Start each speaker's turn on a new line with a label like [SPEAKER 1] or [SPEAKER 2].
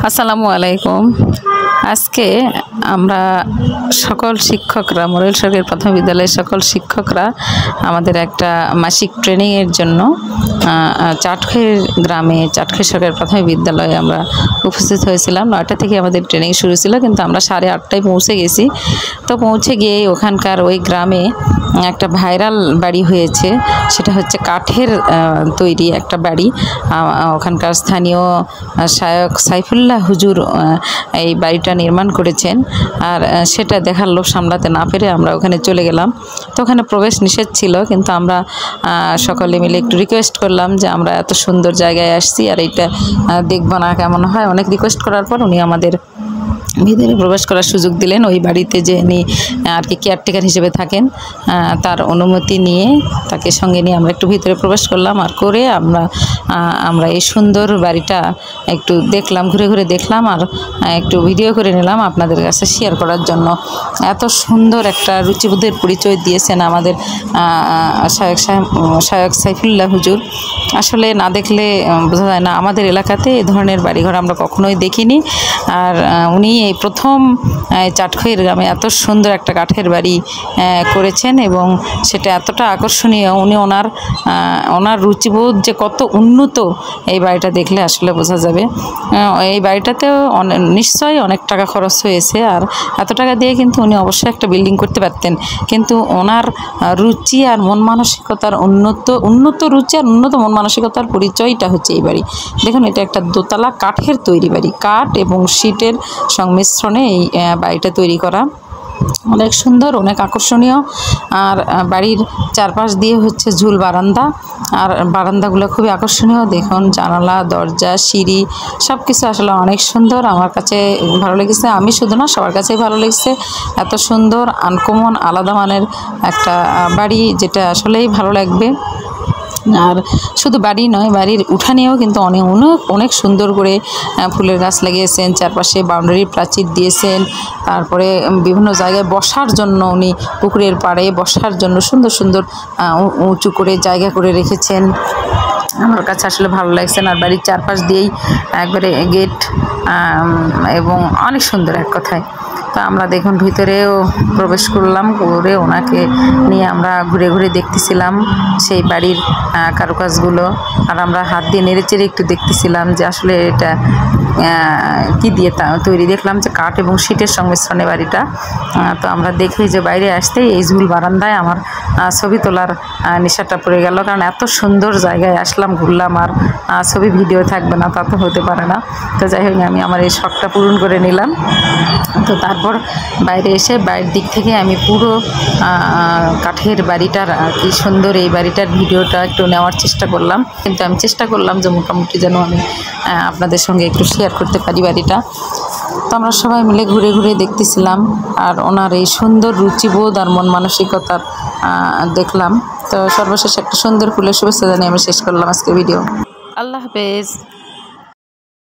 [SPEAKER 1] আসসালামু আলাইকুম। আজকে আমরা সকল শিক্ষকরা মোরেল সরকারি প্রাথমিক বিদ্যালয়ের সকল শিক্ষকরা আমাদের একটা মাসিক ট্রেনিংয়ের জন্য চাটখের গ্রামে চাটখের সরকারি প্রাথমিক বিদ্যালয়ে আমরা উপস্থিত হয়েছিলাম। 9টা থেকে আমাদের ট্রেনিং শুরু ছিল, কিন্তু আমরা 8:30টায় পৌঁছে গেছি। তো পৌঁছে গিয়ে ওখানকার ওই গ্রামে একটা ভাইরাল বাড়ি হয়েছে, সেটা হচ্ছে কাঠের তৈরি একটা বাড়ি। ওখানকার স্থানীয় শায়ক সাইফুল্লাহ হুজুর এই বাড়িটা নির্মাণ করেছেন। আর সেটা দেখার লোভ সামলাতে না পেরে আমরা ওখানে চলে গেলাম। তো ওখানে প্রবেশ নিষেধ ছিল, কিন্তু আমরা সকলে মিলে একটু রিকোয়েস্ট করলাম যে আমরা এত সুন্দর জায়গায় আসছি আর এইটা দেখবো না কেমন হয়। অনেক রিকোয়েস্ট করার পর উনি আমাদের ভিতরে প্রবেশ করার সুযোগ দিলেন। ওই বাড়িতে যে উনি আর কি কেয়ারটেকার হিসেবে থাকেন, তার অনুমতি নিয়ে তাকে সঙ্গে নিয়ে আমরা একটু ভিতরে প্রবেশ করলাম। আর করে আমরা এই সুন্দর বাড়িটা একটু দেখলাম, ঘুরে ঘুরে দেখলাম আর একটু ভিডিও করে নিলাম আপনাদের কাছে শেয়ার করার জন্য। এত সুন্দর একটা রুচিবোধের পরিচয় দিয়েছেন আমাদের শায়ক সাইফুল্লাহ হুজুর। আসলে না দেখলে বোঝা যায় না, আমাদের এলাকাতে এ ধরনের বাড়িঘর আমরা কখনোই দেখিনি। আর উনি এই প্রথম চাটখইর গ্রামে এত সুন্দর একটা কাঠের বাড়ি করেছেন এবং সেটা এতটা আকর্ষণীয়। উনি ওনার রুচিবোধ যে কত উন্নত এই বাড়িটা দেখলে আসলে বোঝা যাবে। এই বাড়িটাতেও নিশ্চয়ই অনেক টাকা খরচ হয়েছে, আর এত টাকা দিয়ে কিন্তু উনি অবশ্যই একটা বিল্ডিং করতে পারতেন, কিন্তু ওনার রুচি আর মন মানসিকতার উন্নত রুচি আর উন্নত মন মানসিকতার পরিচয়টা হচ্ছে এই বাড়ি। দেখুন, এটা একটা দোতলা কাঠের তৈরি বাড়ি, কাঠ এবং শীটের সংমিশ্রণে এই বাড়িটা তৈরি করা। অনেক সুন্দর, অনেক আকর্ষণীয়। আর বাড়ির চারপাশ দিয়ে হচ্ছে ঝুল বারান্দা, আর বারান্দাগুলো খুবই আকর্ষণীয়। দেখুন, জানালা, দরজা, সিঁড়ি সব কিছু আসলে অনেক সুন্দর। আমার কাছে ভালো লেগেছে, আমি শুধু না সবার কাছেই ভালো লেগেছে। এত সুন্দর আনকমন আলাদা মানের একটা বাড়ি, যেটা আসলেই ভালো লাগবে। আর শুধু বাড়ি নয়, বাড়ির উঠানেও কিন্তু অনেক সুন্দর করে ফুলের গাছ লাগিয়েছেন, চারপাশে বাউন্ডারি প্রাচীর দিয়েছেন। তারপরে বিভিন্ন জায়গায় বসার জন্য উনি পুকুরের পাড়ে বসার জন্য সুন্দর সুন্দর উঁচু করে জায়গা করে রেখেছেন। আমার কাছে আসলে ভালো লাগছে। আর বাড়ির চারপাশ দিয়েই একবারে গেট এবং অনেক সুন্দর এক কথায়। তো আমরা দেখুন ভিতরেও প্রবেশ করলাম, করে ওনাকে নিয়ে আমরা ঘুরে ঘুরে দেখতেছিলাম সেই বাড়ির কারুকাজগুলো। আর আমরা হাত দিয়ে নেড়েচেড়ে একটু দেখতেছিলাম যে আসলে এটা কী দিয়ে তৈরি। দেখলাম যে কাঠ এবং শীটের সংমিশ্রণে বাড়িটা। তো আমরা দেখি যে বাইরে আসতেই এই ঝুল বারান্দায় আমার ছবি তোলার নেশাটা পড়ে গেল, কারণ এত সুন্দর জায়গায় আসলাম, ঘুরলাম, আর ছবি ভিডিও থাকবে না তা তো হতে পারে না। তো যাই হোক, আমি আমার এই শখটা পূরণ করে নিলাম। তো তারপর বাইরে এসে বাইরের দিক থেকে আমি পুরো কাঠের বাড়িটার কি সুন্দর এই বাড়িটার ভিডিওটা একটু নেওয়ার চেষ্টা করলাম, কিন্তু আমি চেষ্টা করলাম যে মোটামুটি যেন আমি আপনাদের সঙ্গে একটু শেয়ার করতে পারি বাড়িটা। তো আমরা সবাই মিলে ঘুরে ঘুরে দেখতেছিলাম, আর ওনার এই সুন্দর রুচিবোধ আর মন মানসিকতার দেখলাম। তো সর্বশেষ একটা সুন্দর ফুলের শুভেচ্ছা জানিয়ে আমি শেষ করলাম আজকে ভিডিও। আল্লাহ হাফেজ।